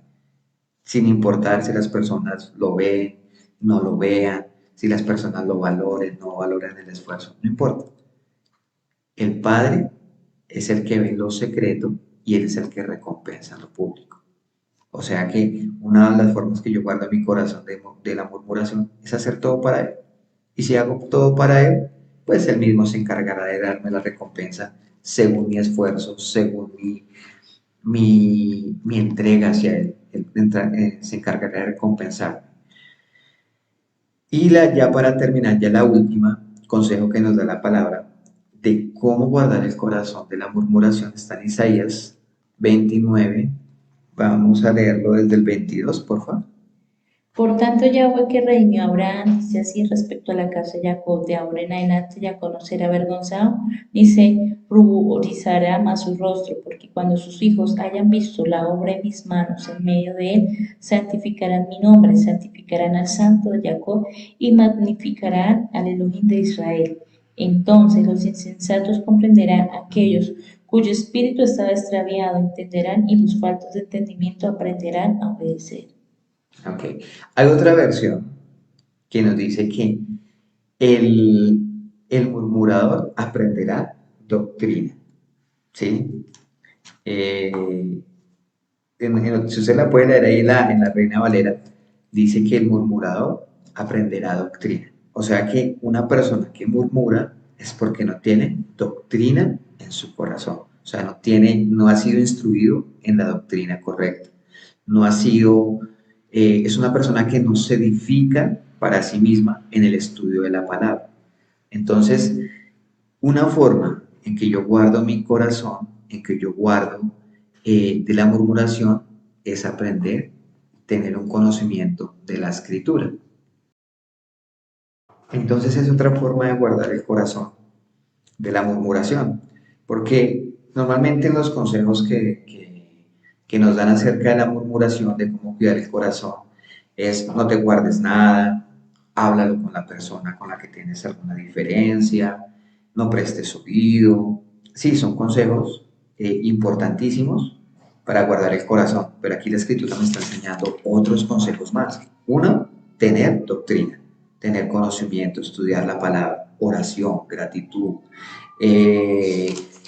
sin importar si las personas lo ven, no lo vean, si las personas lo valoren, no valoren el esfuerzo, no importa. El Padre es el que ve lo secreto y Él es el que recompensa lo público. O sea que una de las formas que yo guardo en mi corazón de la murmuración es hacer todo para Él. Y si hago todo para Él, pues Él mismo se encargará de darme la recompensa según mi esfuerzo, según mi entrega hacia Él. Él se encargará de recompensarme. Y ya para terminar, ya la última consejo que nos da la palabra de cómo guardar el corazón de la murmuración está en Isaías 29. Vamos a leerlo desde el 22, por favor. Por tanto, Yahweh que redimió a Abraham, dice así respecto a la casa de Jacob: de ahora en adelante Jacob no será avergonzado, ni se ruborizará más su rostro, porque cuando sus hijos hayan visto la obra de mis manos en medio de él, santificarán mi nombre, santificarán al Santo de Jacob y magnificarán al Elohim de Israel. Entonces los insensatos comprenderán, aquellos cuyo espíritu estaba extraviado entenderán, y los faltos de entendimiento aprenderán a obedecer. Ok. Hay otra versión que nos dice que el, el murmurador aprenderá doctrina. ¿Sí? Si usted la puede leer ahí en la Reina Valera, dice que el murmurador aprenderá doctrina. O sea que una persona que murmura es porque no tiene doctrina en su corazón. O sea, no ha sido instruido en la doctrina correcta. No ha sido, es una persona que no se edifica para sí misma en el estudio de la palabra. Entonces, una forma en que yo guardo mi corazón, en que yo guardo de la murmuración, es aprender, tener un conocimiento de la escritura. Entonces es otra forma de guardar el corazón de la murmuración, porque normalmente en los consejos que nos dan acerca de la murmuración, de cómo cuidar el corazón, es no te guardes nada, háblalo con la persona con la que tienes alguna diferencia, no prestes oído. Sí, son consejos importantísimos para guardar el corazón, pero aquí la escritura me está enseñando otros consejos más. Uno, tener doctrina, tener conocimiento, estudiar la palabra, oración, gratitud.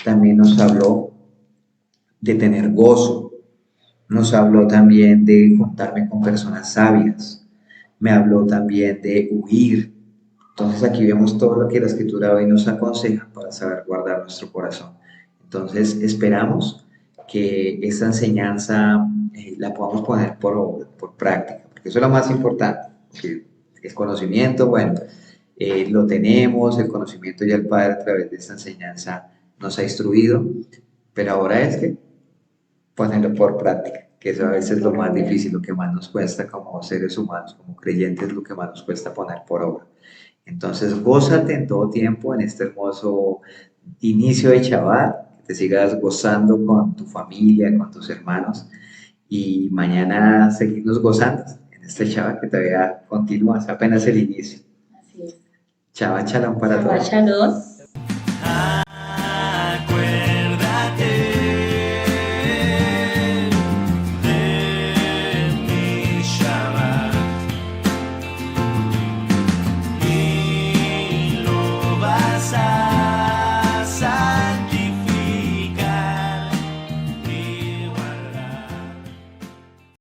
También nos habló de tener gozo, nos habló también de juntarme con personas sabias, me habló también de huir. Entonces aquí vemos todo lo que la escritura hoy nos aconseja para saber guardar nuestro corazón. Entonces esperamos que esta enseñanza la podamos poner por práctica, porque eso es lo más importante, que el conocimiento, bueno, lo tenemos, el conocimiento ya el Padre a través de esta enseñanza nos ha instruido, pero ahora es que ponerlo por práctica, que eso a veces es lo más difícil, lo que más nos cuesta como seres humanos, como creyentes, lo que más nos cuesta poner por obra. Entonces, gózate en todo tiempo en este hermoso inicio de Shabbat, que te sigas gozando con tu familia, con tus hermanos, y mañana seguirnos gozando en este Shabbat que todavía continúa, es apenas el inicio. Así es. Shabbat Shalom para Shabbat todos. Shalom.